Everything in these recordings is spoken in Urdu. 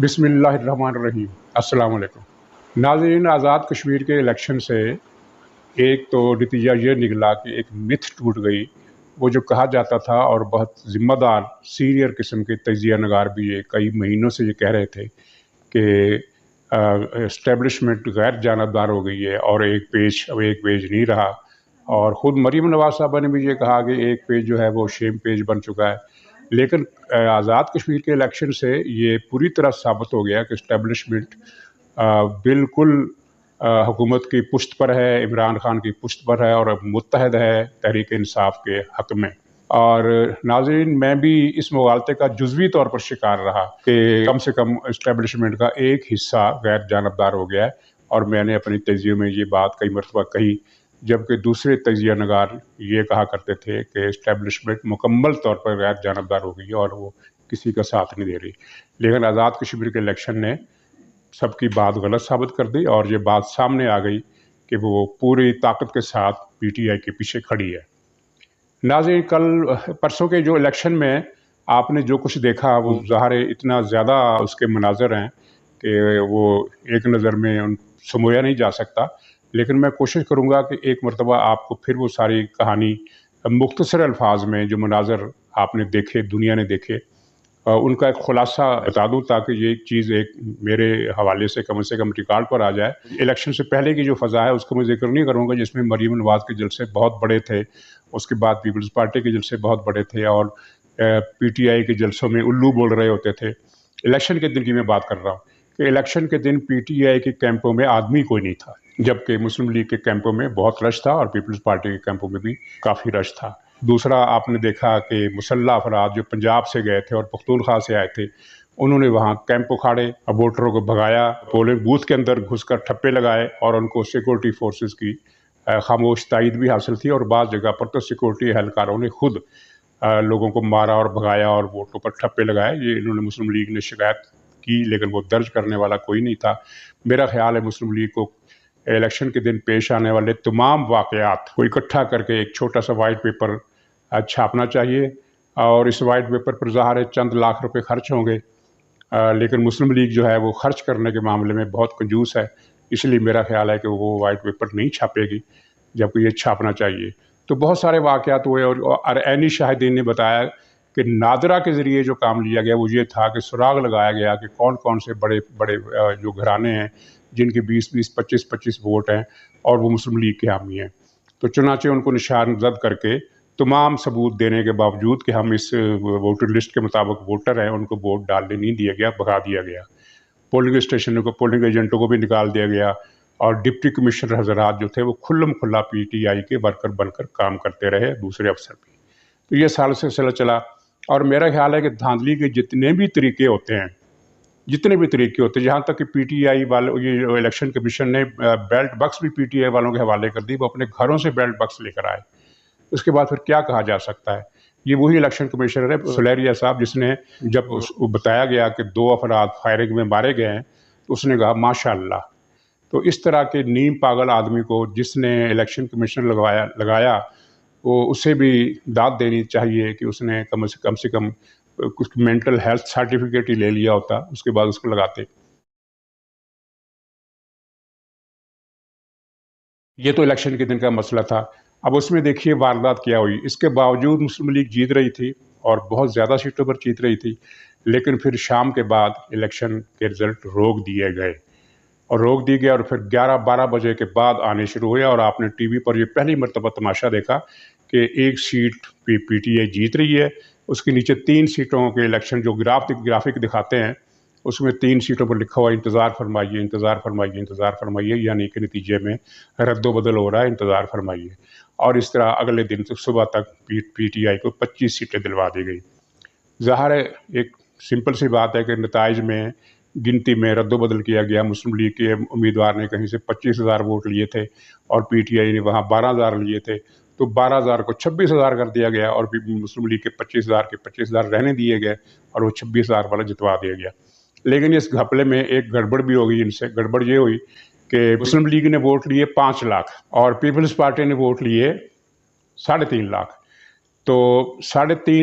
بسم اللہ الرحمن الرحیم۔ السلام علیکم ناظرین، آزاد کشمیر کے الیکشن سے ایک تو نتیجہ یہ نکلا کہ ایک متھ ٹوٹ گئی۔ وہ جو کہا جاتا تھا اور بہت ذمہ دار سینئر قسم کے تجزیہ نگار بھی یہ کئی مہینوں سے یہ کہہ رہے تھے کہ اسٹیبلشمنٹ غیر جانبدار ہو گئی ہے اور ایک پیج نہیں رہا، اور خود مریم نواز صاحبہ نے بھی یہ کہا کہ ایک پیج جو ہے وہ شیم پیج بن چکا ہے۔ لیکن آزاد کشمیر کے الیکشن سے یہ پوری طرح ثابت ہو گیا کہ اسٹیبلشمنٹ بالکل حکومت کی پشت پر ہے، عمران خان کی پشت پر ہے اور متحد ہے تحریک انصاف کے حق میں۔ اور ناظرین، میں بھی اس مغالطے کا جزوی طور پر شکار رہا کہ کم سے کم اسٹیبلشمنٹ کا ایک حصہ غیر جانبدار ہو گیا ہے، اور میں نے اپنی تجزیے میں یہ بات کئی مرتبہ کہی، جبکہ دوسرے تجزیہ نگار یہ کہا کرتے تھے کہ اسٹیبلشمنٹ مکمل طور پر غیر جانبدار ہو گئی ہے اور وہ کسی کا ساتھ نہیں دے رہی۔ لیکن آزاد کشمیر کے الیکشن نے سب کی بات غلط ثابت کر دی، اور یہ بات سامنے آ گئی کہ وہ پوری طاقت کے ساتھ پی ٹی آئی کے پیچھے کھڑی ہے۔ ناظرین، پرسوں کے جو الیکشن میں آپ نے جو کچھ دیکھا وہ ظاہر اتنا زیادہ اس کے مناظر ہیں کہ وہ ایک نظر میں سمویا نہیں جا سکتا، لیکن میں کوشش کروں گا کہ ایک مرتبہ آپ کو پھر وہ ساری کہانی مختصر الفاظ میں جو مناظر آپ نے دیکھے، دنیا نے دیکھے، ان کا ایک خلاصہ بتا دوں تاکہ یہ چیز ایک میرے حوالے سے کم ریکارڈ پر آ جائے۔ الیکشن سے پہلے کی جو فضا ہے اس کو میں ذکر نہیں کروں گا، جس میں مریم نواز کے جلسے بہت بڑے تھے، اس کے بعد پیپلز پارٹی کے جلسے بہت بڑے تھے، اور پی ٹی آئی کے جلسوں میں الو بول رہے ہوتے تھے۔ الیکشن کے دن کی میں بات کر رہا ہوں کہ الیکشن کے دن پی ٹی آئی کے کیمپوں میں آدمی کوئی نہیں تھا، جبکہ مسلم لیگ کے کیمپوں میں بہت رش تھا اور پیپلز پارٹی کے کیمپوں میں بھی کافی رش تھا۔ دوسرا، آپ نے دیکھا کہ مسلح افراد جو پنجاب سے گئے تھے اور پختونخوا سے آئے تھے، انہوں نے وہاں کیمپ اکھاڑے، ووٹروں کو بھگایا، پولنگ بوتھ کے اندر گھس کر ٹھپے لگائے، اور ان کو سیکورٹی فورسز کی خاموش تائید بھی حاصل تھی، اور بعض جگہ پر تو سیکورٹی اہلکاروں نے خود لوگوں کو مارا اور بھگایا اور ووٹوں پر ٹھپے لگائے۔ یہ انہوں نے مسلم لیگ نے شکایت کی، لیکن وہ درج کرنے والا کوئی نہیں تھا۔ میرا خیال ہے مسلم لیگ کو الیکشن کے دن پیش آنے والے تمام واقعات کو اکٹھا کر کے ایک چھوٹا سا وائٹ پیپر چھاپنا چاہیے، اور اس وائٹ پیپر پر ظاہر ہے چند لاکھ روپے خرچ ہوں گے، لیکن مسلم لیگ جو ہے وہ خرچ کرنے کے معاملے میں بہت کنجوس ہے، اس لیے میرا خیال ہے کہ وہ وائٹ پیپر نہیں چھاپے گی، جبکہ یہ چھاپنا چاہیے۔ تو بہت سارے واقعات ہوئے، اور عینی شاہدین نے بتایا کہ نادرہ کے ذریعے جو کام لیا گیا وہ یہ تھا کہ سراغ لگایا گیا کہ کون کون سے بڑے بڑے جو گھرانے ہیں جن کے 20-20 25-25 ووٹ ہیں اور وہ مسلم لیگ کے حامی ہیں، تو چنانچہ ان کو نشان زد کر کے تمام ثبوت دینے کے باوجود کہ ہم اس ووٹر لسٹ کے مطابق ووٹر ہیں، ان کو ووٹ ڈالنے نہیں دیا گیا، بھگا دیا گیا۔ پولنگ اسٹیشنوں کو، پولنگ ایجنٹوں کو بھی نکال دیا گیا، اور ڈپٹی کمشنر حضرات جو تھے وہ کھلم کھلا پی ٹی آئی کے ورکر بن کر کام کرتے رہے، دوسرے افسر بھی۔ تو یہ سال سے سلسلہ چلا، اور میرا خیال ہے کہ دھاندلی کے جتنے بھی طریقے ہوتے ہیں، جہاں تک کہ پی ٹی آئی والے، یہ الیکشن کمیشن نے بیلٹ بکس بھی پی ٹی آئی والوں کے حوالے کر دی، وہ اپنے گھروں سے بیلٹ بکس لے کر آئے۔ اس کے بعد پھر کیا کہا جا سکتا ہے؟ یہ وہی الیکشن کمیشنر ہے سلیریا صاحب، جس نے جب بتایا گیا کہ 2 افراد فائرنگ میں مارے گئے ہیں تو اس نے کہا ماشاء اللہ۔ تو اس طرح کے نیم پاگل آدمی کو جس نے الیکشن کمیشن لگایا وہ اسے بھی داد دینی چاہیے کہ اس نے کم سے کم کچھ مینٹل ہیلتھ سرٹیفکیٹ ہی لے لیا ہوتا، اس کے بعد اس کو لگاتے۔ یہ تو الیکشن کے دن کا مسئلہ تھا۔ اب اس میں دیکھیے واردات کیا ہوئی۔ اس کے باوجود مسلم لیگ جیت رہی تھی اور بہت زیادہ سیٹوں پر جیت رہی تھی، لیکن پھر شام کے بعد الیکشن کے رزلٹ روک دیے گئے، اور پھر 11-12 بجے کے بعد آنے شروع ہوئے، اور آپ نے ٹی وی پر یہ پہلی مرتبہ تماشا دیکھا کہ ایک سیٹ پی ٹی آئی جیت رہی ہے، اس کے نیچے 3 سیٹوں کے الیکشن جو گرافک دکھاتے ہیں اس میں 3 سیٹوں پر لکھا ہوا انتظار فرمائیے، انتظار فرمائیے، انتظار فرمائیے، یعنی کہ نتیجے میں رد و بدل ہو رہا ہے، انتظار فرمائیے۔ اور اس طرح اگلے دن صبح تک پی ٹی آئی کو 25 سیٹیں دلوا دی گئی۔ ظاہر ہے ایک سمپل سی بات ہے کہ نتائج میں گنتی میں رد و بدل کیا گیا۔ مسلم لیگ کے امیدوار نے کہیں سے 25,000 ووٹ لیے تھے اور پی ٹی آئی نے وہاں 12,000 لیے تھے، تو 12,000 کو 26,000 کر دیا گیا، اور مسلم لیگ کے 25,000 کے 25,000 رہنے دیے گئے، اور وہ 26,000 والا جتوا دیا گیا۔ لیکن اس گھپلے میں ایک گڑبڑ بھی ہو گئی۔ ان سے گڑبڑ یہ ہوئی کہ مسلم لیگ نے ووٹ لیے 5 لاکھ اور پیپلز پارٹی نے ووٹ لیے 3.5 لاکھ۔ تو 3.5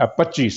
25,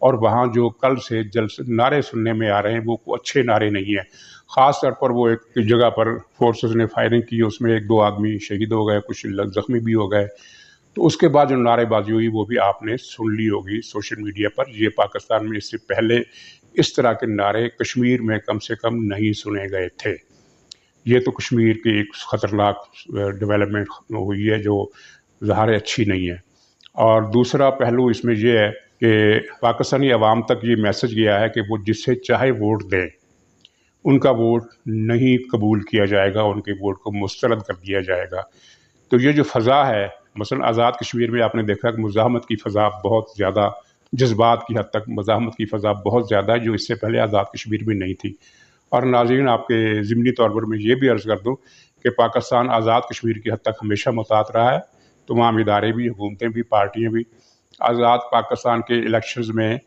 اور وہاں جو کل سے نعرے سننے میں آ رہے ہیں وہ اچھے نعرے نہیں ہیں. خاص طور پر وہ ایک جگہ پر فورسز نے فائرنگ کی، اس میں 1-2 آدمی شہید ہو گئے، کچھ زخمی بھی ہو گئے. تو اس کے بعد جو نعرے بازی ہوئی وہ بھی آپ نے سن لی ہوگی سوشل میڈیا پر. یہ پاکستان میں اس سے پہلے اس طرح کے نعرے کشمیر میں کم سے کم نہیں سنے گئے تھے. یہ تو کشمیر کی ایک خطرناک ڈیولپمنٹ ہوئی ہے جو ظاہر اچھی نہیں ہے. اور دوسرا پہلو اس میں یہ ہے کہ پاکستانی عوام تک یہ میسج گیا ہے کہ وہ جس سے چاہے ووٹ دیں، ان کا ووٹ نہیں قبول کیا جائے گا، ان کے ووٹ کو مسترد کر دیا جائے گا. تو یہ جو فضا ہے، مثلا آزاد کشمیر میں آپ نے دیکھا کہ مزاحمت کی فضا بہت زیادہ، جذبات کی حد تک مزاحمت کی فضا بہت زیادہ ہے، جو اس سے پہلے آزاد کشمیر میں نہیں تھی. اور ناظرین، آپ کے ضمنی طور پر میں یہ بھی عرض کر دوں کہ پاکستان آزاد کشمیر کی حد تک ہمیشہ محتاط رہا ہے. تمام ادارے بھی، حکومتیں بھی، پارٹیاں بھی. آزاد پاکستان کے الیکشنز میں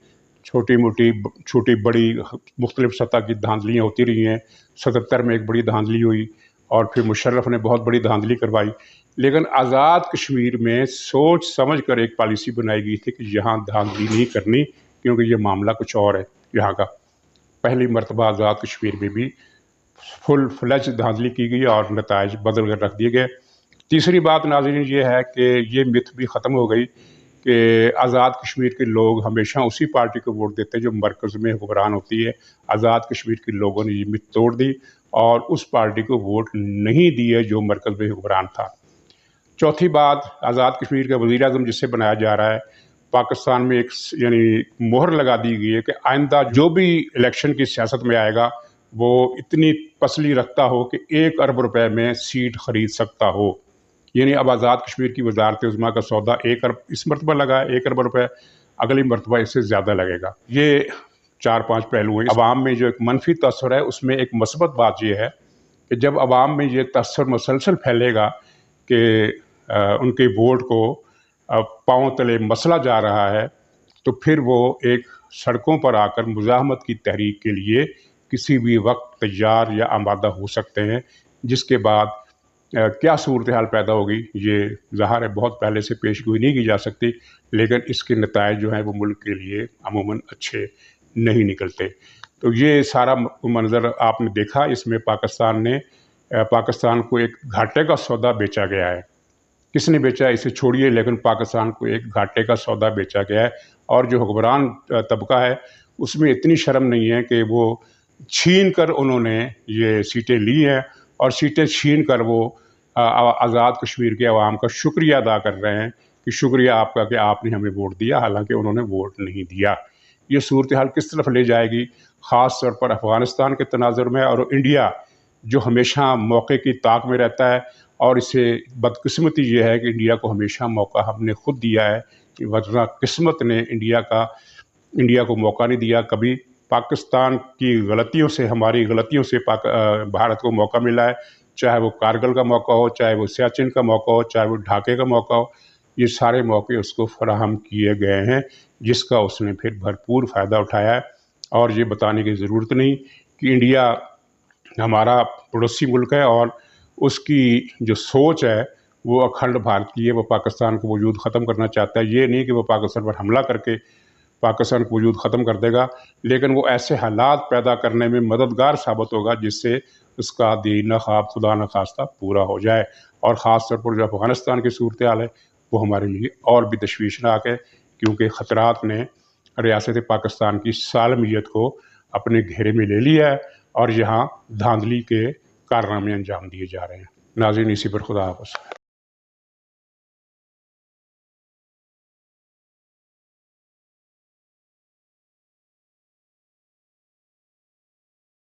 چھوٹی بڑی مختلف سطح کی دھاندلیاں ہوتی رہی ہیں. 77 میں ایک بڑی دھاندلی ہوئی اور پھر مشرف نے بہت بڑی دھاندلی کروائی. لیکن آزاد کشمیر میں سوچ سمجھ کر ایک پالیسی بنائی گئی تھی کہ یہاں دھاندلی نہیں کرنی، کیونکہ یہ معاملہ کچھ اور ہے یہاں کا. پہلی مرتبہ آزاد کشمیر میں بھی فل فلیج دھاندلی کی گئی اور نتائج بدل کر رکھ دیے گئے. تیسری بات ناظرین یہ ہے کہ یہ مت بھی ختم ہو گئی کہ آزاد کشمیر کے لوگ ہمیشہ اسی پارٹی کو ووٹ دیتے ہیں جو مرکز میں حکمران ہوتی ہے. آزاد کشمیر کے لوگوں نے یہ مت توڑ دی اور اس پارٹی کو ووٹ نہیں دیے جو مرکز میں حکمران تھا. چوتھی بات، آزاد کشمیر کا وزیر اعظم جس سے بنایا جا رہا ہے، پاکستان میں ایک مہر لگا دی گئی ہے کہ آئندہ جو بھی الیکشن کی سیاست میں آئے گا وہ اتنی پسلی رکھتا ہو کہ 1 ارب روپے میں سیٹ خرید سکتا ہو. یعنی اب آزاد کشمیر کی وزارت عظمیٰ کا سودا 1 ارب اس مرتبہ لگا ہے، 1 ارب روپے، اگلی مرتبہ اس سے زیادہ لگے گا. یہ 4-5 پہلو ہیں. عوام میں جو ایک منفی تاثر ہے، اس میں ایک مثبت بات یہ ہے کہ جب عوام میں یہ تاثر مسلسل پھیلے گا کہ ان کے ووٹ کو پاؤں تلے مسلا جا رہا ہے، تو پھر وہ ایک سڑکوں پر آ کر مزاحمت کی تحریک کے لیے کسی بھی وقت تیار یا آمادہ ہو سکتے ہیں. جس کے بعد کیا صورتحال پیدا ہوگی یہ ظاہر ہے بہت پہلے سے پیش گوئی نہیں کی جا سکتی، لیکن اس کے نتائج جو ہیں وہ ملک کے لیے عموماً اچھے نہیں نکلتے. تو یہ سارا منظر آپ نے دیکھا، اس میں پاکستان کو ایک گھاٹے کا سودا بیچا گیا ہے. کس نے بیچا ہے اسے چھوڑیے، لیکن پاکستان کو ایک گھاٹے کا سودا بیچا گیا ہے. اور جو حکمران طبقہ ہے اس میں اتنی شرم نہیں ہے کہ وہ چھین کر انہوں نے یہ سیٹیں لی ہیں، اور سیٹیں چھین کر وہ آزاد کشمیر کے عوام کا شکریہ ادا کر رہے ہیں کہ شکریہ آپ کا کہ آپ نے ہمیں ووٹ دیا، حالانکہ انہوں نے ووٹ نہیں دیا. یہ صورتحال کس طرف لے جائے گی، خاص طور پر افغانستان کے تناظر میں، اور انڈیا جو ہمیشہ موقع کی طاق میں رہتا ہے. اور اس سے بدقسمتی یہ ہے کہ انڈیا کو ہمیشہ موقع ہم نے خود دیا ہے، ورنہ قسمت نے انڈیا کو موقع نہیں دیا. کبھی پاکستان کی غلطیوں سے، ہماری غلطیوں سے بھارت کو موقع ملا ہے، چاہے وہ کارگل کا موقع ہو، چاہے وہ سیاچن کا موقع ہو، چاہے وہ ڈھاکے کا موقع ہو. یہ سارے موقع اس کو فراہم کیے گئے ہیں، جس کا اس نے پھر بھرپور فائدہ اٹھایا ہے. اور یہ بتانے کی ضرورت نہیں کہ انڈیا ہمارا پڑوسی ملک ہے اور اس کی جو سوچ ہے وہ اکھنڈ بھارت کی ہے. وہ پاکستان کو وجود ختم کرنا چاہتا ہے. یہ نہیں کہ وہ پاکستان پر حملہ کر کے پاکستان کو وجود ختم کر دے گا، لیکن وہ ایسے حالات پیدا کرنے میں مددگار ثابت ہوگا جس سے اس کا دینہ خواب خدا نخواستہ پورا ہو جائے. اور خاص طور پر جو افغانستان کی صورتحال ہے وہ ہمارے لیے اور بھی تشویشناک ہے، کیونکہ خطرات نے ریاست پاکستان کی سالمیت کو اپنے گھیرے میں لے لیا ہے اور یہاں دھاندلی کے کارنامے انجام دیے جا رہے ہیں. ناظرین، اسی پر خدا حافظ.